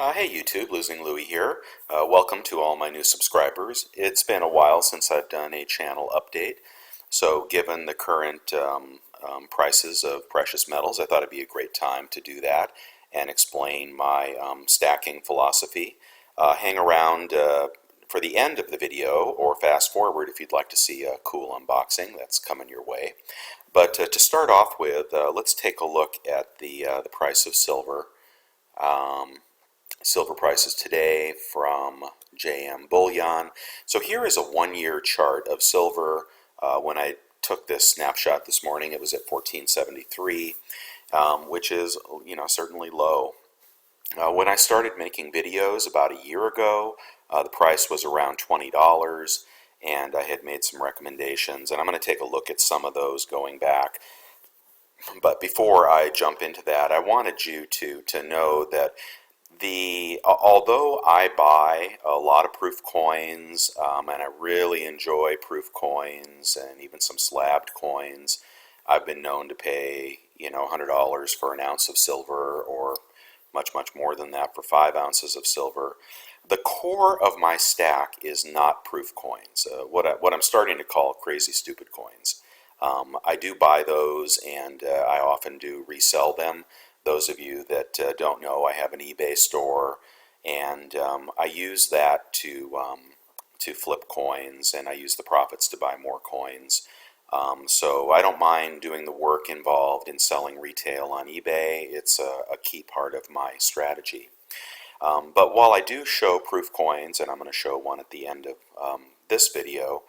Hey YouTube, Losing Louie here. Welcome to all my new subscribers. It's been a while since I've done a channel update, so given the current prices of precious metals, I thought it'd be a great time to do that and explain my stacking philosophy. Hang around for the end of the video, or fast forward if you'd like to see a cool unboxing that's coming your way. But to start off with, let's take a look at the price of silver. Um, Silver prices today from JM Bullion. So here is a 1 year chart of silver. When I took this snapshot this morning, it was at 1473, which is certainly low. When I started making videos about a year ago, the price was around $20, and I had made some recommendations, and I'm going to take a look at some of those going back. But before I jump into that, I wanted you to know that although I buy a lot of proof coins, and I really enjoy proof coins and even some slabbed coins, I've been known to pay $100 for an ounce of silver, or much more than that for 5 ounces of silver. The core of my stack is not proof coins, what I'm starting to call crazy stupid coins. I do buy those, and I often do resell them. Those of you that don't know, I have an eBay store, and I use that to flip coins, and I use the profits to buy more coins. So I don't mind doing the work involved in selling retail on eBay. It's a key part of my strategy. But while I do show proof coins, and I'm going to show one at the end of this video,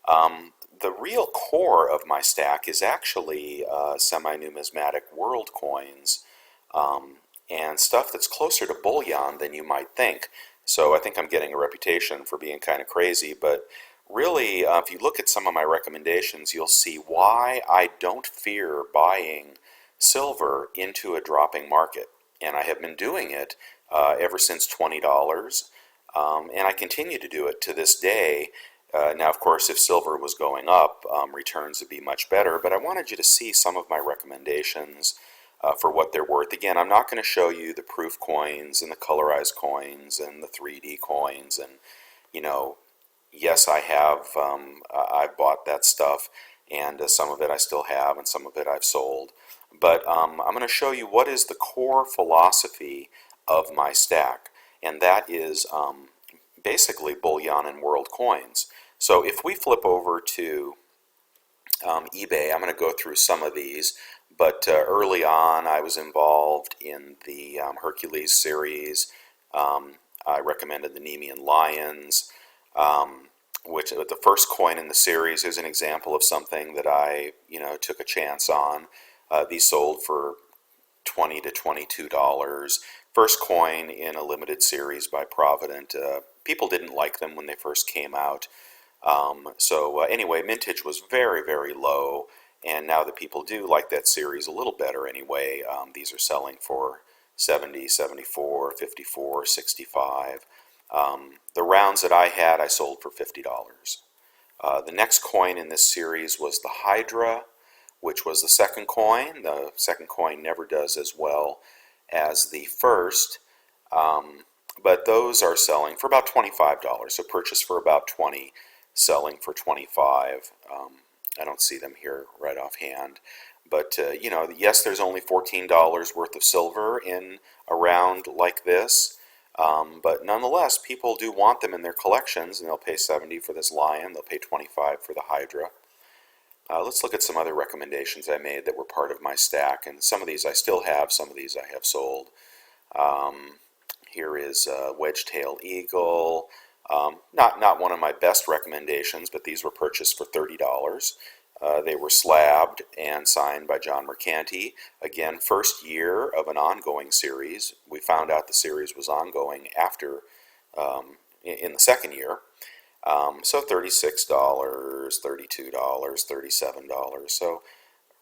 the real core of my stack is actually semi-numismatic world coins, and stuff that's closer to bullion than you might think. So I think I'm getting a reputation for being kind of crazy, but really, if you look at some of my recommendations, you'll see why I don't fear buying silver into a dropping market. And I have been doing it ever since $20, and I continue to do it to this day. Now, of course, if silver was going up, returns would be much better, but I wanted you to see some of my recommendations for what they're worth. Again, I'm not going to show you the proof coins and the colorized coins and the 3D coins, and yes, I have. I've bought that stuff, and some of it I still have, and some of it I've sold. But I'm going to show you what is the core philosophy of my stack, and that is basically bullion and world coins. So if we flip over to eBay, I'm going to go through some of these, but early on I was involved in the Hercules series. I recommended the Nemean Lions, which the first coin in the series is an example of something that I took a chance on. These sold for $20 to $22. First coin in a limited series by Provident. People didn't like them when they first came out. So anyway, mintage was very low, and now that people do like that series a little better anyway, these are selling for 70, 74, 54, 65. The rounds that I had, I sold for $50. The next coin in this series was the Hydra, which was the second coin. The second coin never does as well as the first, but those are selling for about $25. So purchased for about $20, selling for $25. I don't see them here right offhand, but yes, there's only $14 worth of silver in a round like this, but nonetheless, people do want them in their collections, and they'll pay $70 for this lion. They'll pay $25 for the Hydra. Let's look at some other recommendations I made that were part of my stack, and some of these I still have, some of these I have sold. Here is Wedge-tail Eagle. Not one of my best recommendations, but these were purchased for $30. They were slabbed and signed by John Mercanti. Again, first year of an ongoing series. We found out the series was ongoing after, in the second year. So $36, $32, $37. So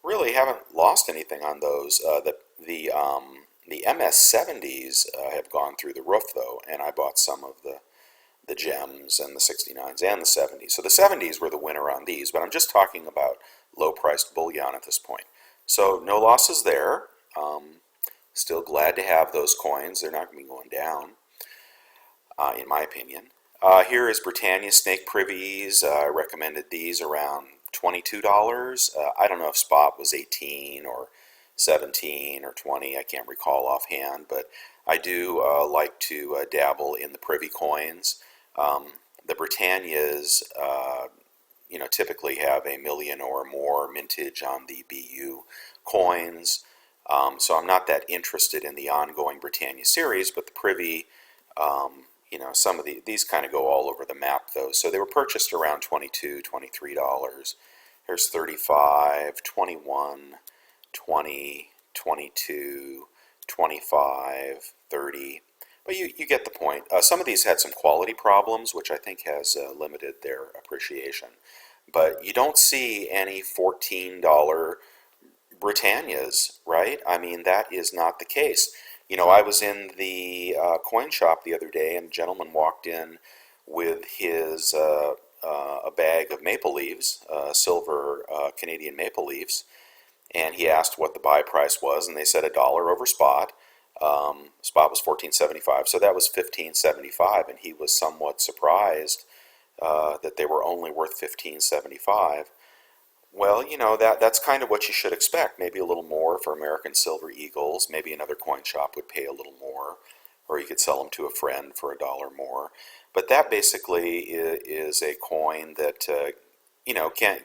really haven't lost anything on those. The MS70s have gone through the roof though, and I bought some of the gems and the 69s and the 70s. So the 70s were the winner on these, but I'm just talking about low-priced bullion at this point. So no losses there. Still glad to have those coins. They're not going to be going down, in my opinion. Here is Britannia Snake Privies. I recommended these around $22. I don't know if spot was 18 or 17 or 20. I can't recall offhand, but I do like to dabble in the privy coins. The Britannias, typically have a million or more mintage on the BU coins. So I'm not that interested in the ongoing Britannia series, but the privy, some of these kind of go all over the map though. So they were purchased around $22, $23. Here's 35, 21, 20, 22, 25, 30. But you get the point. Some of these had some quality problems, which I think has limited their appreciation. But you don't see any $14 Britannias, right? I mean, that is not the case. I was in the coin shop the other day, and a gentleman walked in with his a bag of maple leaves, silver Canadian maple leaves, and he asked what the buy price was, and they said $1 over spot. Spot was 14.75, so that was 15.75, and he was somewhat surprised that they were only worth 15.75. Well, that's kind of what you should expect. Maybe a little more for American Silver Eagles. Maybe another coin shop would pay a little more, or you could sell them to a friend for $1 more. But that basically is a coin that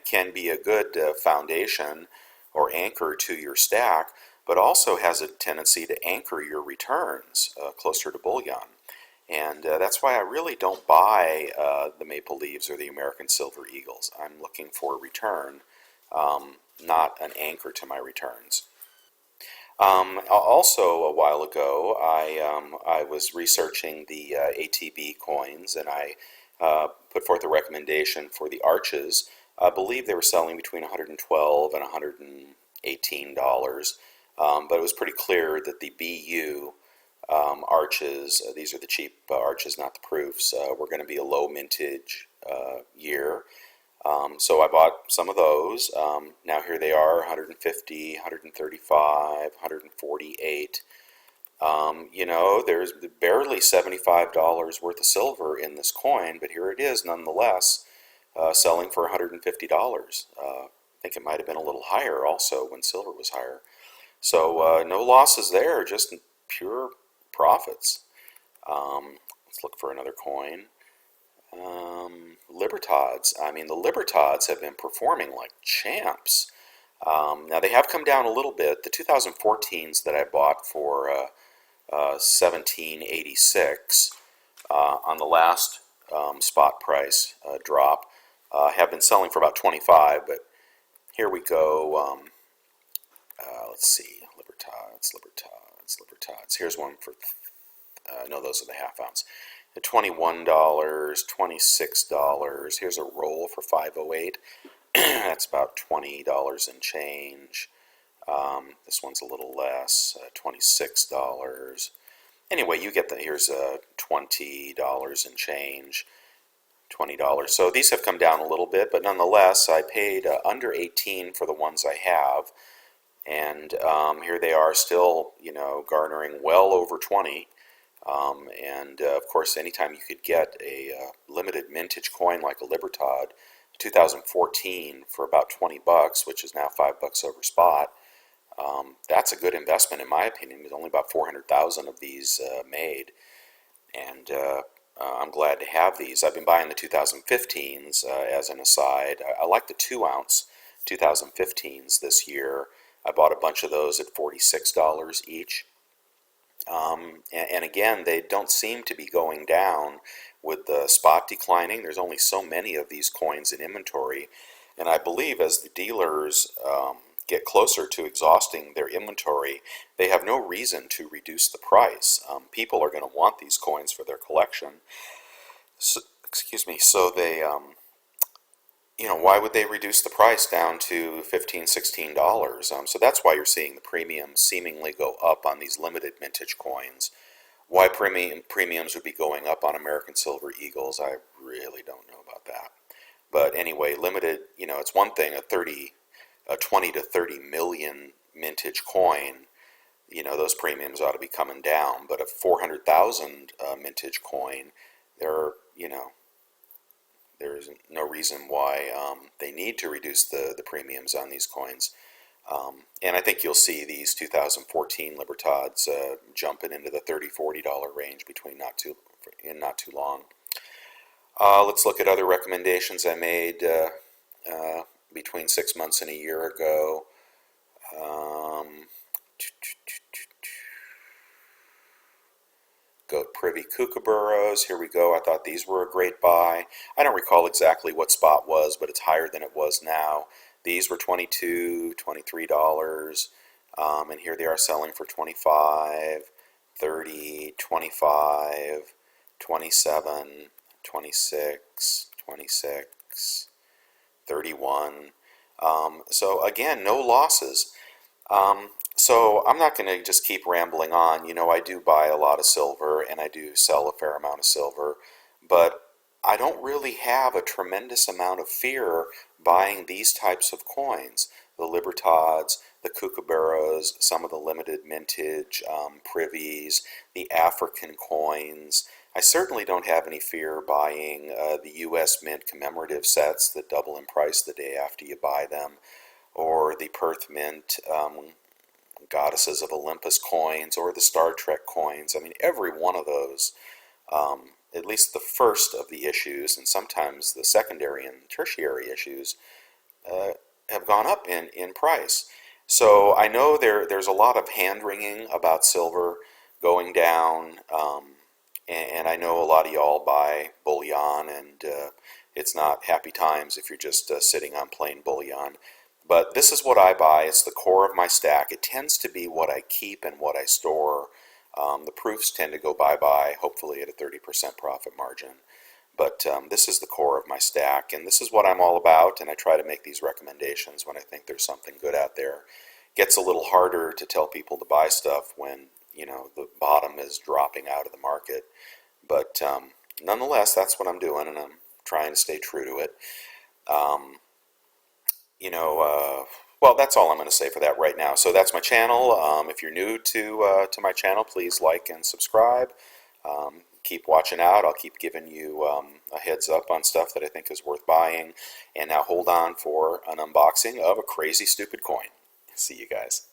can be a good foundation or anchor to your stack, but also has a tendency to anchor your returns closer to bullion. And that's why I really don't buy the Maple Leaves or the American Silver Eagles. I'm looking for a return, not an anchor to my returns. Also, a while ago, I was researching the ATB coins, and I put forth a recommendation for the arches. I believe they were selling between $112 and $118, but it was pretty clear that the BU arches, these are the cheap arches, not the proofs, were going to be a low mintage year. So I bought some of those. Now here they are, 150, 135, 148. There's barely $75 worth of silver in this coin, but here it is nonetheless, selling for $150. I think it might have been a little higher also when silver was higher. So no losses there, just pure profits. Let's look for another coin. Libertads. I mean, the Libertads have been performing like champs. Now they have come down a little bit. The 2014s that I bought for 1786 on the last spot price drop have been selling for about 25. But here we go. Let's see, Libertads. Here's one for. No, those are the half ounce. $21, $26. Here's a roll for 508. That's about $20 and change. This one's a little less, $26. Anyway, you get here's $20 and change, $20. So these have come down a little bit, but nonetheless, I paid under 18 for the ones I have, and here they are still, garnering well over 20. Of course, anytime you could get a limited mintage coin like a Libertad, 2014 for about $20, which is now $5 over spot, that's a good investment in my opinion. There's only about 400,000 of these made, and I'm glad to have these. I've been buying the 2015s as an aside. I like the 2-ounce 2015s this year. I bought a bunch of those at $46 each. And again, they don't seem to be going down with the spot declining. There's only so many of these coins in inventory, and I believe as the dealers get closer to exhausting their inventory, they have no reason to reduce the price. People are going to want these coins for their collection. So, excuse me. So they, why would they reduce the price down to $15, $16? So that's why you're seeing the premiums seemingly go up on these limited mintage coins. Why premiums would be going up on American Silver Eagles, I really don't know about that. But anyway, limited, it's one thing, a 20 to 30 million mintage coin those premiums ought to be coming down. But a 400,000 mintage coin, there are, there's no reason why they need to reduce the premiums on these coins. And I think you'll see these 2014 Libertads jumping into the $30–40 range not too long. Let's look at other recommendations I made between 6 months and a year ago. Um, Goat Privy Kookaburras. Here we go. I thought these were a great buy. I don't recall exactly what spot was, but it's higher than it was now. These were $22, $23, and here they are selling for 25, 30, 25, 27, 26, 26, 31. So again, no losses. So I'm not going to just keep rambling on. I do buy a lot of silver and I do sell a fair amount of silver, but I don't really have a tremendous amount of fear buying these types of coins. The Libertads, the Kookaburras, some of the limited mintage privies, the African coins. I certainly don't have any fear buying the U.S. Mint commemorative sets that double in price the day after you buy them, or the Perth Mint Goddesses of Olympus coins, or the Star Trek coins. I mean, every one of those, at least the first of the issues, and sometimes the secondary and tertiary issues, uh, have gone up in price. So I know there's a lot of hand-wringing about silver going down, and I know a lot of y'all buy bullion, and it's not happy times if you're just sitting on plain bullion. But this is what I buy. It's the core of my stack. It tends to be what I keep and what I store. The proofs tend to go bye-bye, hopefully at a 30% profit margin. But this is the core of my stack, and this is what I'm all about, and I try to make these recommendations when I think there's something good out there. It gets a little harder to tell people to buy stuff when, the bottom is dropping out of the market. But nonetheless, that's what I'm doing, and I'm trying to stay true to it. Um, well, that's all I'm going to say for that right now. So that's my channel. If you're new to my channel, please like and subscribe. Keep watching out. I'll keep giving you a heads up on stuff that I think is worth buying. And now hold on for an unboxing of a crazy stupid coin. See you guys.